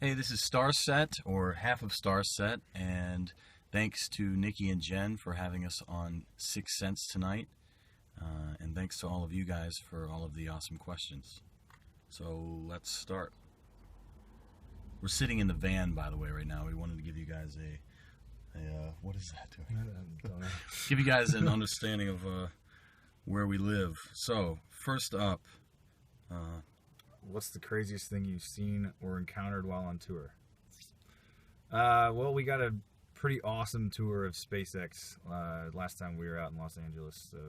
Hey, this is Starset, or half of Starset, and thanks to Nikki and Jen for having us on Sixth Sense tonight, and thanks to all of you guys for all of the awesome questions. So let's start. We're sitting in the van, by the way, right now. We wanted to give you guys what is that doing? I don't know. Give you guys an understanding of where we live. So, first up, What's the craziest thing you've seen or encountered while on tour? Well, we got a pretty awesome tour of SpaceX last time we were out in Los Angeles. So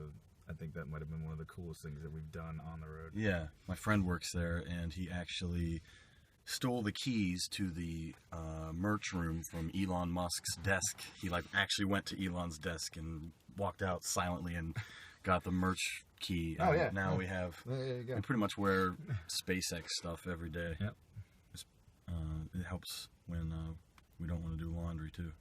I think that might have been one of the coolest things that we've done on the road. yeah, my friend works there, and he actually stole the keys to the merch room from Elon Musk's desk. He actually went to Elon's desk and walked out silently and got the merch key. And Oh, yeah. now Yeah. we have. There you go. We pretty much wear SpaceX stuff every day. Yep. It helps when we don't want to do laundry too.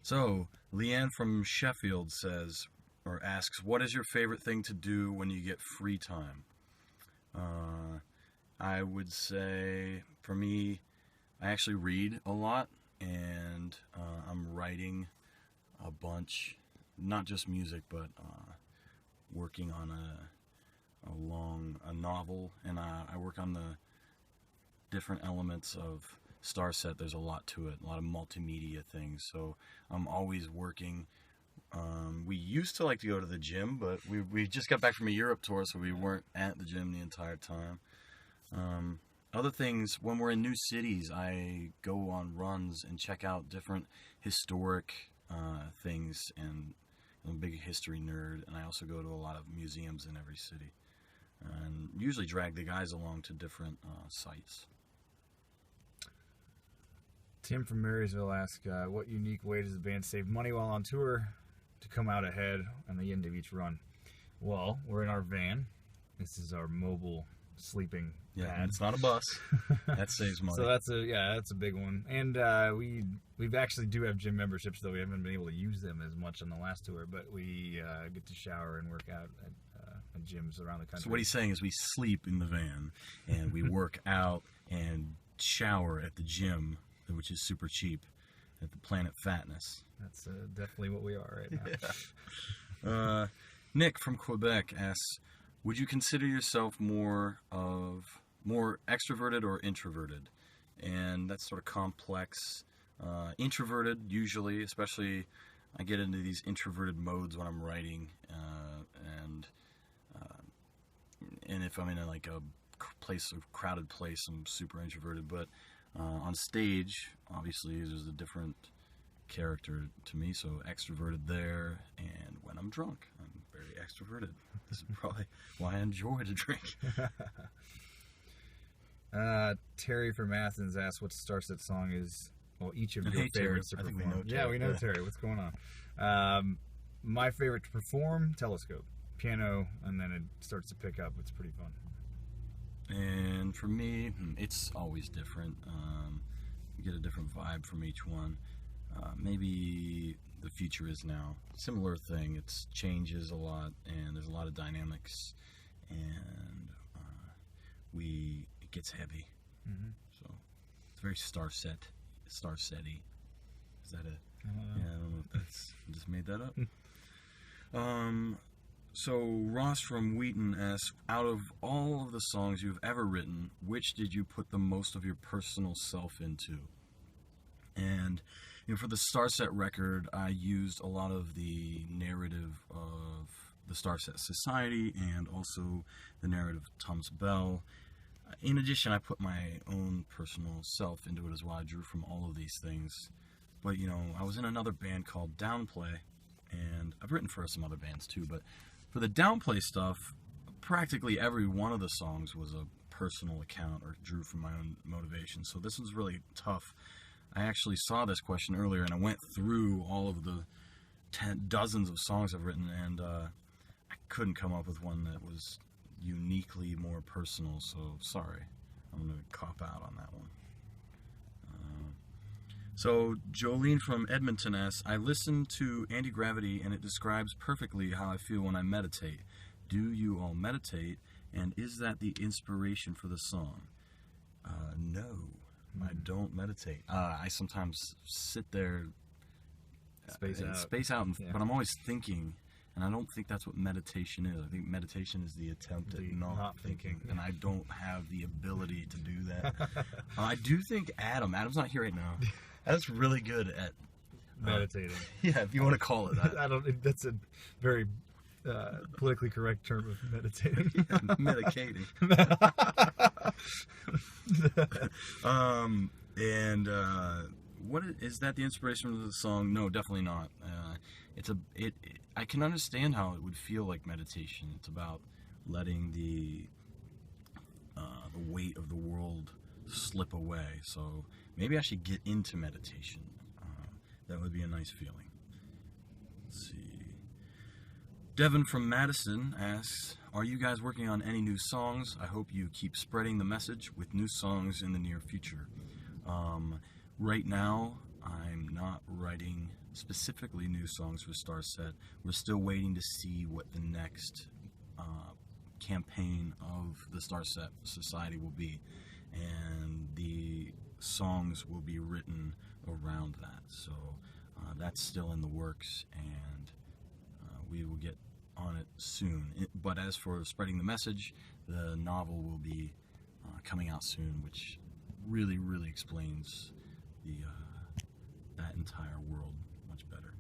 So Leanne from Sheffield says or asks, "What is your favorite thing to do when you get free time?" I would say for me, I actually read a lot, and I'm writing a bunch, not just music, but working on a novel, and I work on the different elements of Starset. There's a lot to it, a lot of multimedia things, so I'm always working. We used to like to go to the gym, but we just got back from a Europe tour, so we weren't at the gym the entire time. Other things, when we're in new cities, I go on runs and check out different historic things, and I'm a big history nerd, and I also go to a lot of museums in every city, and usually drag the guys along to different sites. Tim from Marysville asks, what unique way does the band save money while on tour to come out ahead on the end of each run? Well, we're in our van. This is our mobile sleeping Yeah, pad. it's not a bus. That saves money. So that's a big one. And we've actually do have gym memberships, though we haven't been able to use them as much on the last tour. But we get to shower and work out at gyms around the country. So what he's saying is we sleep in the van, and we work out and shower at the gym, which is super cheap, at the Planet Fatness. That's definitely what we are right now. Yeah. Nick from Quebec asks, would you consider yourself more extroverted or introverted? And that's sort of complex. Introverted, usually, especially I get into these introverted modes when I'm writing, and if I'm in a crowded place, I'm super introverted. But on stage, obviously, there's a different character to me, so extroverted there. And when I'm drunk, I'm very extroverted. This is probably why I enjoy to drink. Terry from Athens asked what Starset song is, well, each of your Hey, Terry. favorites to I think perform. we know Terry. Yeah, we know Yeah. Terry. What's going on? My favorite to perform, Telescope. Piano, and then it starts to pick up. It's pretty fun. And for me, it's always different. You get a different vibe from each one. Maybe The Future Is Now. Similar thing. It changes a lot, and there's a lot of dynamics, and it gets heavy. Mm-hmm. So it's very Starset-y. Is that a? I don't know. Yeah, I don't know if that's. I just made that up. So Ross from Wheaton asks, out of all of the songs you've ever written, which did you put the most of your personal self into? And for the Starset record, I used a lot of the narrative of the Starset Society and also the narrative of Thomas Bell. In addition, I put my own personal self into it as well. I drew from all of these things. But, I was in another band called Downplay, and I've written for some other bands too, but for the Downplay stuff, practically every one of the songs was a personal account or drew from my own motivation. So this was really tough. I actually saw this question earlier, and I went through all of the dozens of songs I've written, and I couldn't come up with one that was uniquely more personal, so sorry. I'm going to cop out on that one. So Jolene from Edmonton asks, I listened to Anti-Gravity, and it describes perfectly how I feel when I meditate. Do you all meditate, and is that the inspiration for the song? No, I don't meditate. I sometimes sit there, Space out. Yeah. but I'm always thinking, and I don't think that's what meditation is. I think meditation is the attempt at not thinking, and I don't have the ability to do that. I do think Adam's not here right now. Adam's really good at meditating. Yeah, if you want to call it that. I don't. That's a very politically correct term of meditating. Yeah, medicating. What is that? The inspiration of the song? No, definitely not. I can understand how it would feel like meditation. It's about letting the weight of the world slip away. So maybe I should get into meditation. That would be a nice feeling. Let's see. Devin from Madison asks, are you guys working on any new songs? I hope you keep spreading the message with new songs in the near future. Right now, I'm not writing specifically new songs for Starset. We're still waiting to see what the next campaign of the Starset Society will be, and the songs will be written around that. So that's still in the works, and we will get on it soon. But as for spreading the message, the novel will be coming out soon, which really, really explains that entire world much better.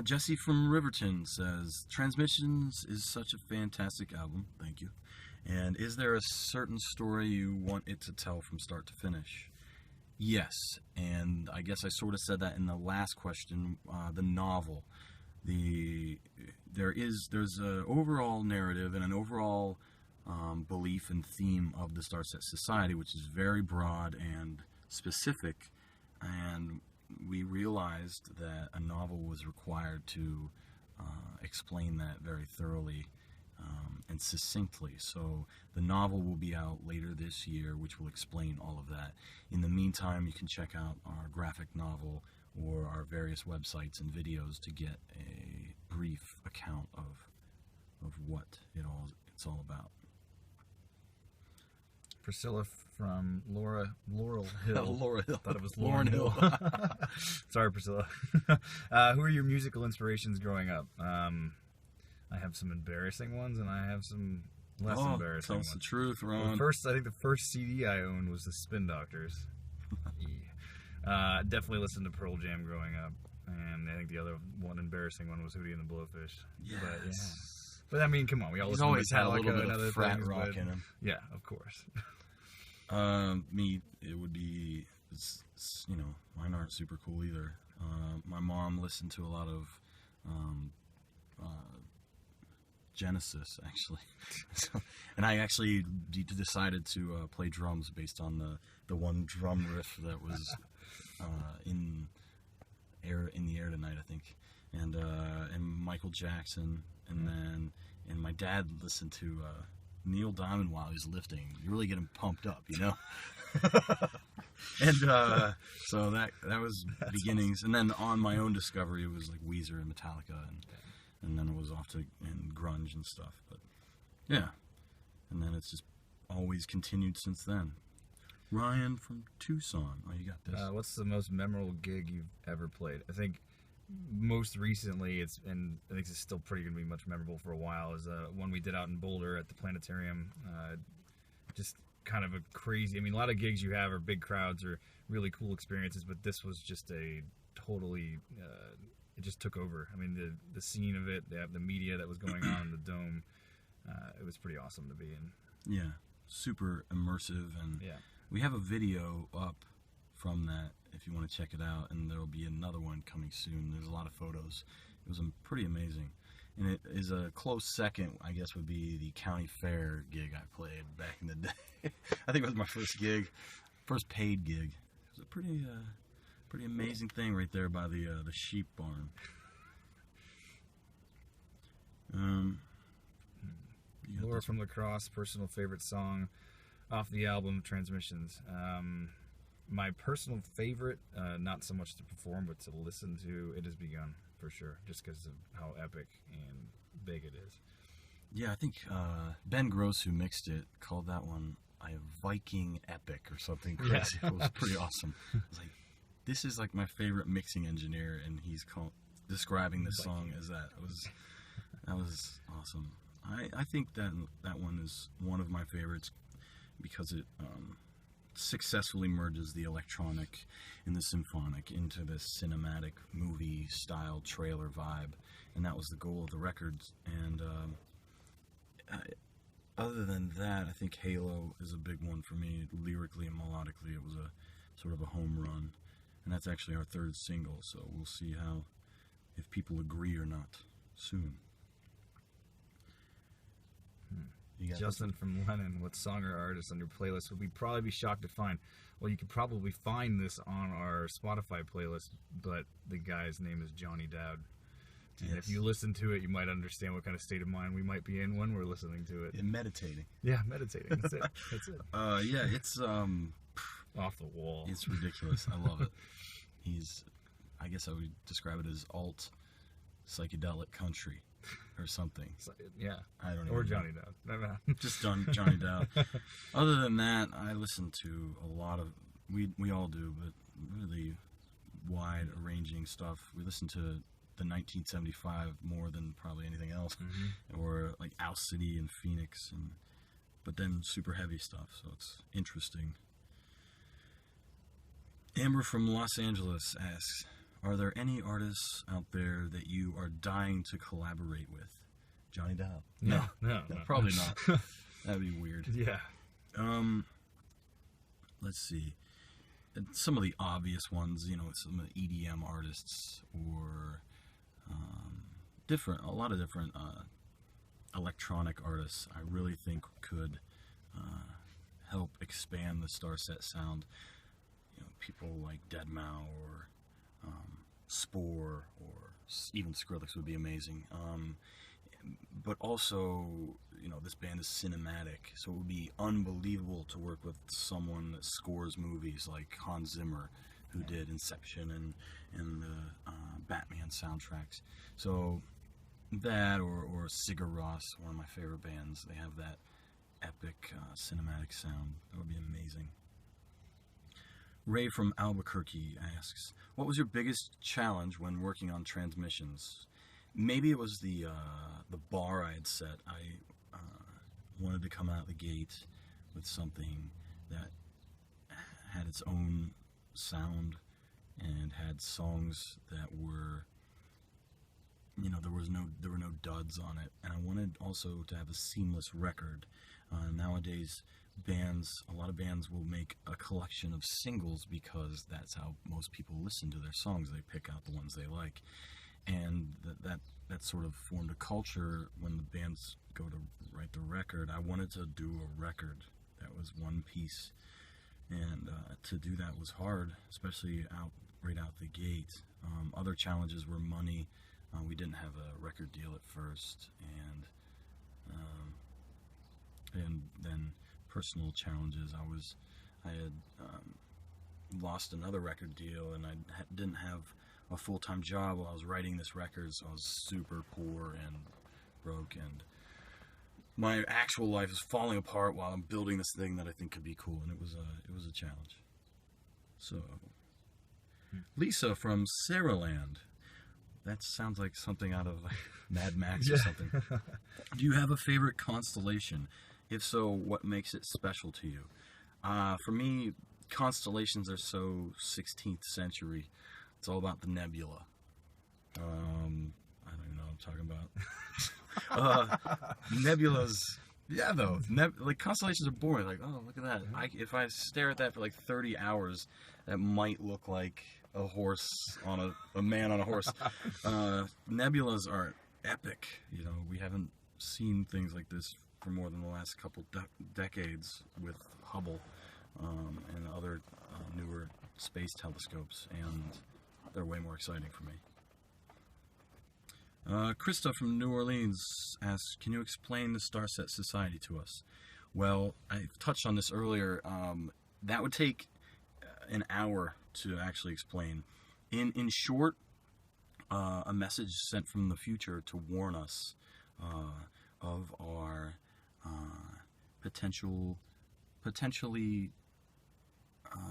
Jesse from Riverton says, Transmissions is such a fantastic album. Thank you. And is there a certain story you want it to tell from start to finish? Yes, and I guess I sort of said that in the last question. The novel, there's an overall narrative and an overall belief and theme of the Starset Society, which is very broad and specific, and we realized that a novel was required to explain that very thoroughly and succinctly. So the novel will be out later this year, which will explain all of that. In the meantime, you can check out our graphic novel or our various websites and videos to get a brief account of what it's all about. Priscilla from Laurel Hill. Laura Hill. Thought it was Lauren Hill. Sorry, Priscilla. Who are your musical inspirations growing up? I have some embarrassing ones, and I have some less embarrassing tell ones. us the truth, Ron. Well, I think the first CD I owned was the Spin Doctors. Definitely listened to Pearl Jam growing up, and I think the other one embarrassing one was Hootie and the Blowfish. Yes. But, yeah. But I mean, come on, we all listen always to had a Metallica little bit and of other frat things, rock but, in him. Yeah, of course. Me, it would be, mine aren't super cool either. My mom listened to a lot of Genesis, actually. And I actually decided to play drums based on the one drum riff that was in the air tonight, I think. And Michael Jackson, and my dad listened to Neil Diamond while he was lifting. You really get him pumped up, And so that was beginnings. Awesome. And then on my own discovery, it was like Weezer and Metallica, and then it was off to grunge and stuff. But yeah, and then it's just always continued since then. Ryan from Tucson. Oh, you got this. What's the most memorable gig you've ever played? I think most recently, and I think it's still pretty going to be much memorable for a while, is one we did out in Boulder at the planetarium. Just kind of a crazy, a lot of gigs you have are big crowds or really cool experiences, but this was just a totally, it just took over. The scene of it, the media that was going on in the dome, it was pretty awesome to be in. Yeah, super immersive, and yeah. We have a video up from that if you want to check it out, and there'll be another one coming soon. There's a lot of photos. It was pretty amazing. And it is a close second, I guess, would be the county fair gig I played back in the day. I think it was my first paid gig. It was a pretty amazing thing right there by the sheep barn. Laura from La Crosse, personal favorite song off the album Transmissions. My personal favorite, not so much to perform, but to listen to, It Has Begun, for sure, just because of how epic and big it is. Yeah, I think Ben Gross, who mixed it, called that one Viking epic or something crazy. It was pretty awesome. I was like, this is like my favorite mixing engineer, and he's describing this song as that. That was awesome. I think that one is one of my favorites because it successfully merges the electronic and the symphonic into this cinematic movie style trailer vibe, and that was the goal of the record. And other than that, I think Halo is a big one for me. Lyrically and melodically, it was a sort of a home run, and that's actually our third single, so we'll see if people agree or not soon. Justin from Lennon, what song or artist on your playlist would we probably be shocked to find? Well, you could probably find this on our Spotify playlist, but the guy's name is Johnny Dowd. Yes. And if you listen to it, you might understand what kind of state of mind we might be in when we're listening to it. And meditating. Yeah, meditating. That's it. That's it. Yeah, it's off the wall. It's ridiculous. I love it. I guess I would describe it as alt psychedelic country or something. Yeah. I don't know. Or Johnny Dowd. No. Just Johnny Dowd. Other than that, I listen to a lot of, we all do, but really wide ranging stuff. We listen to the 1975 more than probably anything else, or like Owl City and Phoenix, but then super heavy stuff, so it's interesting. Amber from Los Angeles asks, are there any artists out there that you are dying to collaborate with? Johnny Dowd? No, probably not. That'd be weird. Yeah. Let's see. Some of the obvious ones, some of the EDM artists, or a lot of different electronic artists I really think could help expand the Starset sound. People like Deadmau or Spore, or even Skrillex would be amazing. But also, this band is cinematic, so it would be unbelievable to work with someone that scores movies like Hans Zimmer, who did Inception and the Batman soundtracks. So that, or Sigur Rós, one of my favorite bands. They have that epic cinematic sound. That would be amazing. Ray from Albuquerque asks, what was your biggest challenge when working on Transmissions? Maybe it was the bar I had set. I wanted to come out the gate with something that had its own sound and had songs that were, there were no duds on it, and I wanted also to have a seamless record. Nowadays, a lot of bands will make a collection of singles because that's how most people listen to their songs. They pick out the ones they like, and that sort of formed a culture. When the bands go to write the record, I wanted to do a record that was one piece, and to do that was hard, especially right out the gate. Other challenges were money. We didn't have a record deal at first, and then personal challenges. I had lost another record deal, and I didn't have a full-time job while I was writing this record, so I was super poor and broke, and my actual life is falling apart while I'm building this thing that I think could be cool, and it was a challenge. So, Lisa from Saraland. That sounds like something out of like Mad Max or something. Do you have a favorite constellation? If so, what makes it special to you? For me, constellations are so 16th century. It's all about the nebula. I don't even know what I'm talking about. Nebulas, yeah, though. Like, constellations are boring. Like, oh, look at that. If I stare at that for like 30 hours, that might look like a horse on a man on a horse. Nebulas are epic. We haven't seen things like this for more than the last couple decades with Hubble and other newer space telescopes, and they're way more exciting for me. Krista from New Orleans asks, can you explain the Starset Society to us? Well, I touched on this earlier. That would take an hour to actually explain. In short, a message sent from the future to warn us of our potential potentially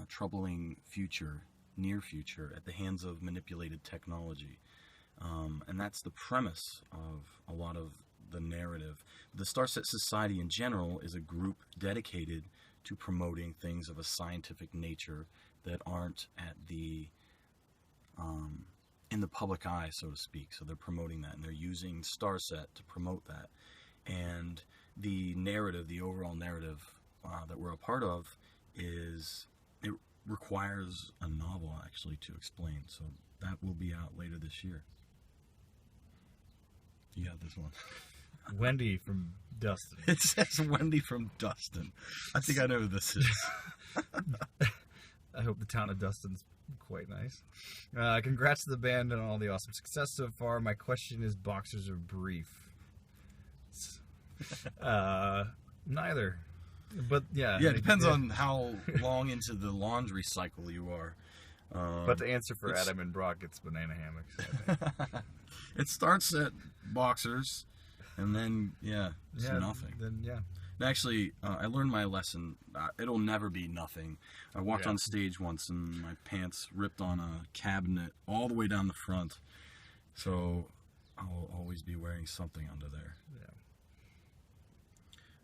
troubling near future, at the hands of manipulated technology. And that's the premise of a lot of the narrative. The Starset Society in general is a group dedicated to promoting things of a scientific nature that aren't at the in the public eye, so to speak. So they're promoting that, and they're using Starset to promote that. And the narrative, the overall narrative that we're a part of, it requires a novel actually to explain. So that will be out later this year. You got this one. Wendy from Dustin. It says Wendy from Dustin. I think I know who this is. I hope the town of Dustin's quite nice. Congrats to the band on all the awesome success so far. My question is, boxers or brief? Neither. But yeah. Yeah, it depends on how long into the laundry cycle you are. But the answer for Adam and Brock, it's banana hammocks, I think. It starts at boxers, and then, it's nothing. Then, yeah. Actually, I learned my lesson. It'll never be nothing. I walked on stage once, and my pants ripped on a cabinet all the way down the front. So I'll always be wearing something under there.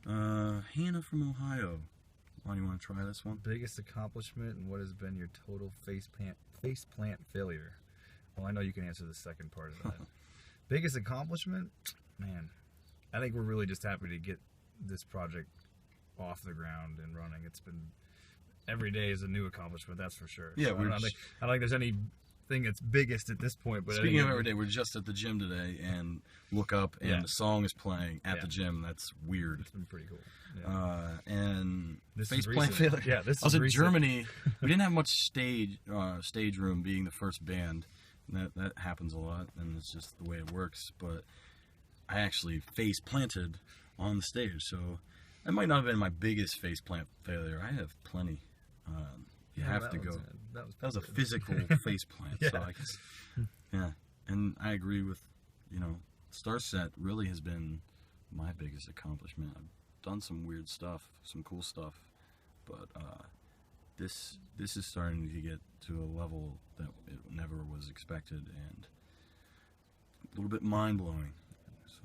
Yeah. Hannah from Ohio. Why do you want to try this one? Biggest accomplishment, and what has been your total faceplant failure? Well, I know you can answer the second part of that. Biggest accomplishment? Man, I think we're really just happy to get this project off the ground and running. It's been, every day is a new accomplishment, that's for sure. Yeah, so I don't think there's anything that's biggest at this point. But speaking of every day, we're just at the gym today and look up and the song is playing at the gym. That's weird. It's been pretty cool. Yeah. And this faceplant failure. Yeah, this I was is in recent. Germany. We didn't have much stage room, being the first band. And that happens a lot, and it's just the way it works. But I actually face planted on the stage, so that might not have been my biggest faceplant failure. I have plenty. You have to go. That was a physical faceplant. Yeah. So I guess, and I agree with, Starset really has been my biggest accomplishment. I've done some weird stuff, some cool stuff, but this is starting to get to a level that it never was expected, and a little bit mind-blowing. So,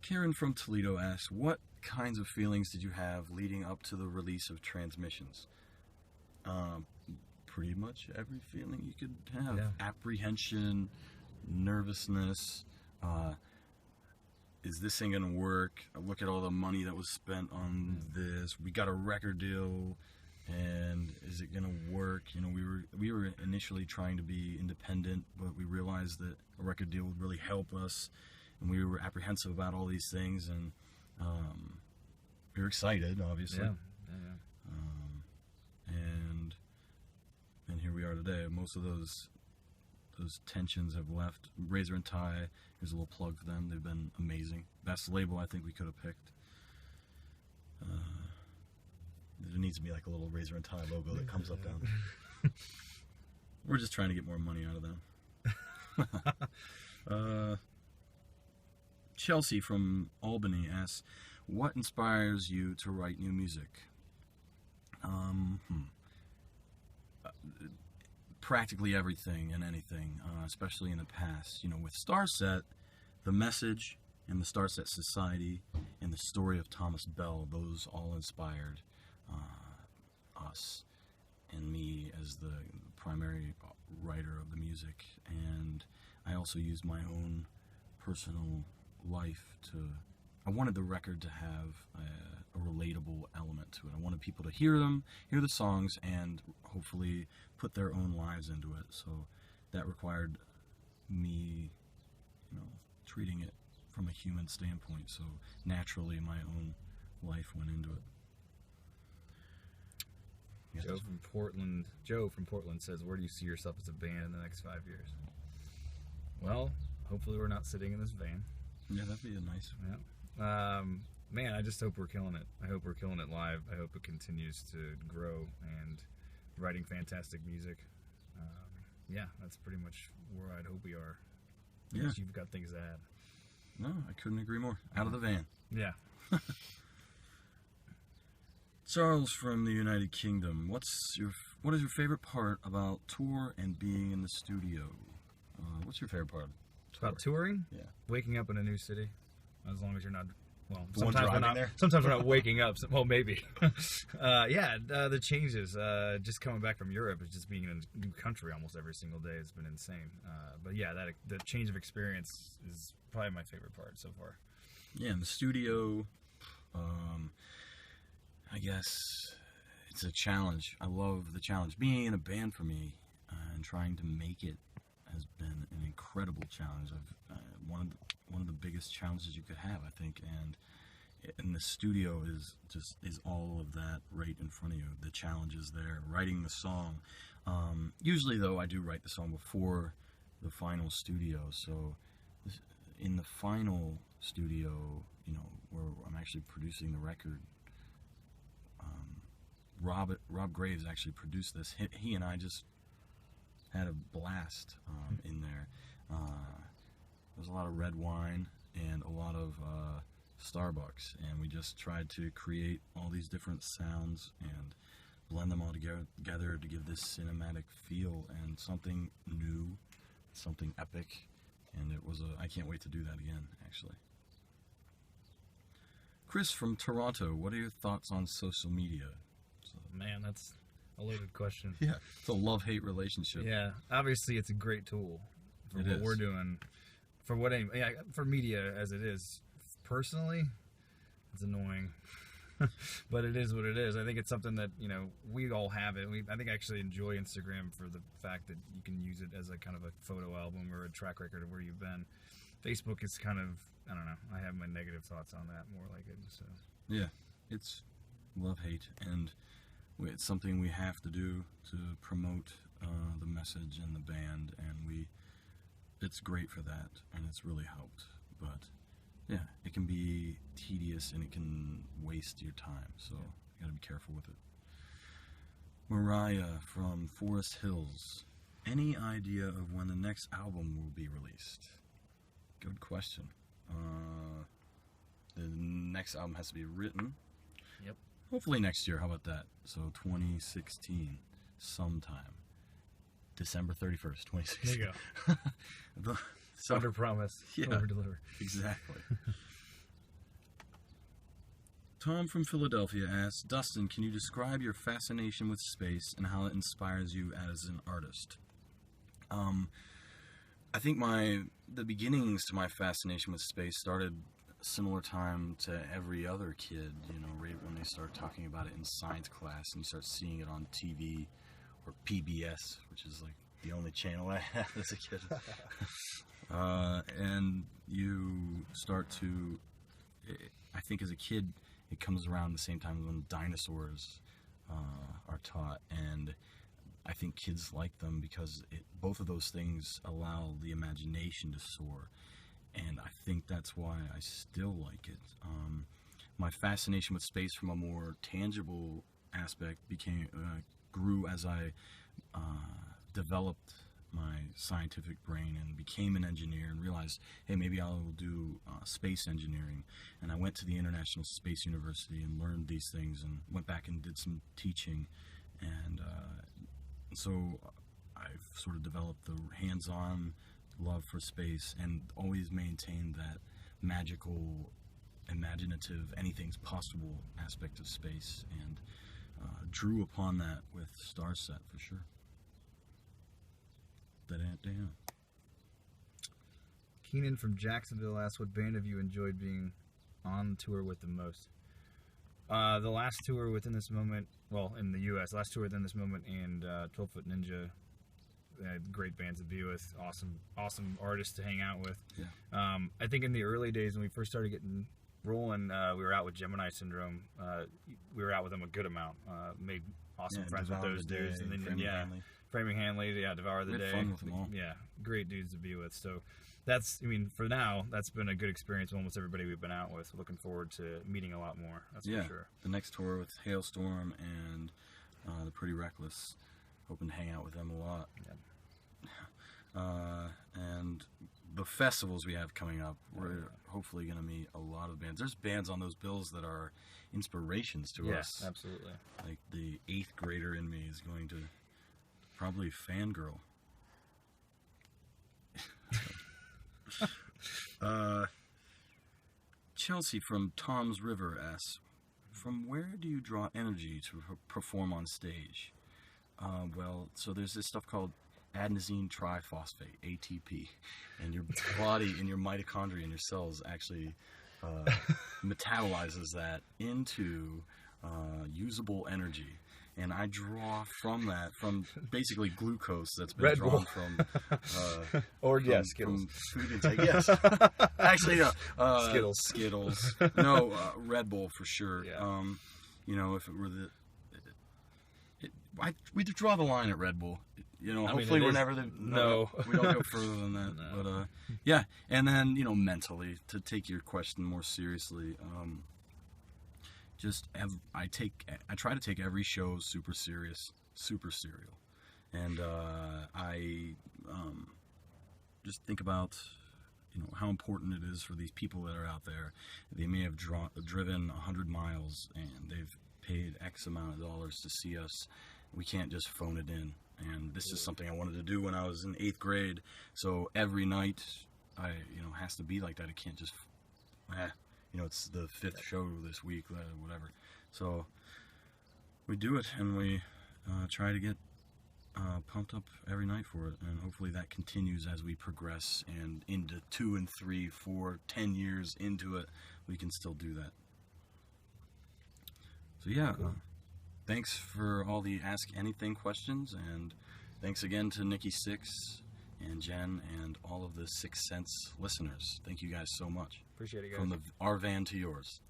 Karen from Toledo asks, what kinds of feelings did you have leading up to the release of Transmissions? Pretty much every feeling you could have. Yeah. Apprehension, nervousness, is this thing gonna work? Look at all the money that was spent on this. We got a record deal, and is it gonna work? We were initially trying to be independent, but we realized that a record deal would really help us, and we were apprehensive about all these things, and we were excited, obviously. Yeah. And here we are today. Most of those tensions have left. Razor and Tie, here's a little plug for them. They've been amazing. Best label I think we could have picked. There needs to be like a little Razor and Tie logo that comes up down. We're just trying to get more money out of them. Chelsea from Albany asks, what inspires you to write new music? Practically everything and anything, especially in the past. With Starset, the message and the Starset Society and the story of Thomas Bell, those all inspired us and me as the primary writer of the music. And I also used my own personal life I wanted the record to have a relatable element to it. I wanted people to hear the songs, and hopefully put their own lives into it. So that required me, treating it from a human standpoint. So naturally, my own life went into it. Joe from Portland says, where do you see yourself as a band in the next 5 years? Well, hopefully we're not sitting in this van. Yeah, that'd be a nice. Yeah. Man, I just hope we're killing it. I hope we're killing it live. I hope it continues to grow and writing fantastic music. That's pretty much where I'd hope we are. Yeah. Unless you've got things to add. No, I couldn't agree more. Out of the van. Yeah. Charles from the United Kingdom. What is your favorite part about tour and being in the studio? What's your favorite part? About touring? Yeah. Waking up in a new city. As long as you're not... Well, The one driving there? sometimes we're not waking up. Well, maybe. The changes. Just coming back from Europe, is just being in a new country almost every single day has been insane. But yeah, the change of experience is probably my favorite part so far. Yeah, in the studio, I guess it's a challenge. I love the challenge. Being in a band for me and trying to make it has been an incredible challenge. One of the biggest challenges you could have, I think, and in the studio is all of that right in front of you. The challenge is there. Writing the song. Usually, though, I do write the song before the final studio. So in the final studio, where I'm actually producing the record, Rob Graves actually produced this. He and I just had a blast in there. There was a lot of red wine and a lot of Starbucks, and we just tried to create all these different sounds and blend them all together to give this cinematic feel and something new, something epic. And I can't wait to do that again, actually. Chris from Toronto, what are your thoughts on social media? Man, that's a loaded question. Yeah, it's a love-hate relationship. Yeah, obviously it's a great tool for what we're doing. For media as it is. Personally, it's annoying. But it is what it is. I think it's something that, we all have it. I think I actually enjoy Instagram for the fact that you can use it as a kind of a photo album or a track record of where you've been. Facebook is kind of, I don't know, I have my negative thoughts on that more like it. So yeah, it's love-hate, and it's something we have to do to promote the message and the band, and it's great for that, and it's really helped. But yeah, it can be tedious and it can waste your time, so you gotta be careful with it. Mariah from Forest Hills, any idea of when the next album will be released? Good question. The next album has to be written. Yep. Hopefully next year. How about that? So 2016, sometime. December 31st, 2016. There you go. Under promise, over deliver. Exactly. Tom from Philadelphia asks, Dustin, can you describe your fascination with space and how it inspires you as an artist? I think the beginnings to my fascination with space started a similar time to every other kid, right when they start talking about it in science class and you start seeing it on TV or PBS, which is like the only channel I had as a kid. And you start to, I think as a kid, it comes around the same time when dinosaurs are taught, and I think kids like them because both of those things allow the imagination to soar, and I think that's why I still like it. My fascination with space from a more tangible aspect grew as I developed my scientific brain and became an engineer and realized, hey, maybe I'll do space engineering. And I went to the International Space University and learned these things and went back and did some teaching. And so I've sort of developed the hands-on love for space and always maintained that magical, imaginative, anything's possible aspect of space, and drew upon that with Starset for sure. Da-da-da. Keenan from Jacksonville asks, what band have you enjoyed being on tour with the most? The last tour within this moment, in the U.S., last tour within this moment, and 12 Foot Ninja, great bands to be with, awesome artists to hang out with. Yeah. I think in the early days when we first started getting rolling, we were out with Gemini Syndrome. We were out with them a good amount. Made awesome friends with those dudes, and then Framing Hanley, Devour the Day. Fun with them all. Yeah, great dudes to be with. So that's, for now, that's been a good experience with almost everybody we've been out with. Looking forward to meeting a lot more, that's for sure. The next tour with Hailstorm and the Pretty Reckless, hoping to hang out with them a lot. Yeah. And the festivals we have coming up, we're hopefully going to meet a lot of bands. There's bands on those bills that are inspirations to us. Yeah, absolutely. Like the 8th grader in me is going to probably fangirl. Chelsea from Tom's River asks, from where do you draw energy to perform on stage? Well, so there's this stuff called adenosine triphosphate, ATP, and your body and your mitochondria and your cells actually metabolizes that into usable energy. And I draw from that, from basically glucose that's been Red drawn Bull. from, Skittles. from food intake. Yes, actually, Skittles. Skittles. No, Red Bull for sure. Yeah. You know, if it were we draw the line at Red Bull. You know, hopefully we're never no. we don't go further than that. No. But yeah, and then mentally, to take your question more seriously, I try to take every show super serious, super serial, and I just think about how important it is for these people that are out there. They may have driven 100 miles and they've paid X amount of dollars to see us. We can't just phone it in. And this is something I wanted to do when I was in 8th grade. So every night, has to be like that. It can't just, it's the 5th show this week, whatever. So we do it, and we try to get pumped up every night for it. And hopefully that continues as we progress, and into 2 and 3, 4, 10 years into it, we can still do that. So yeah. Cool. Thanks for all the Ask Anything questions, and thanks again to Nikki Six and Jen and all of the Sixth Sense listeners. Thank you guys so much. Appreciate it, guys. From our van to yours.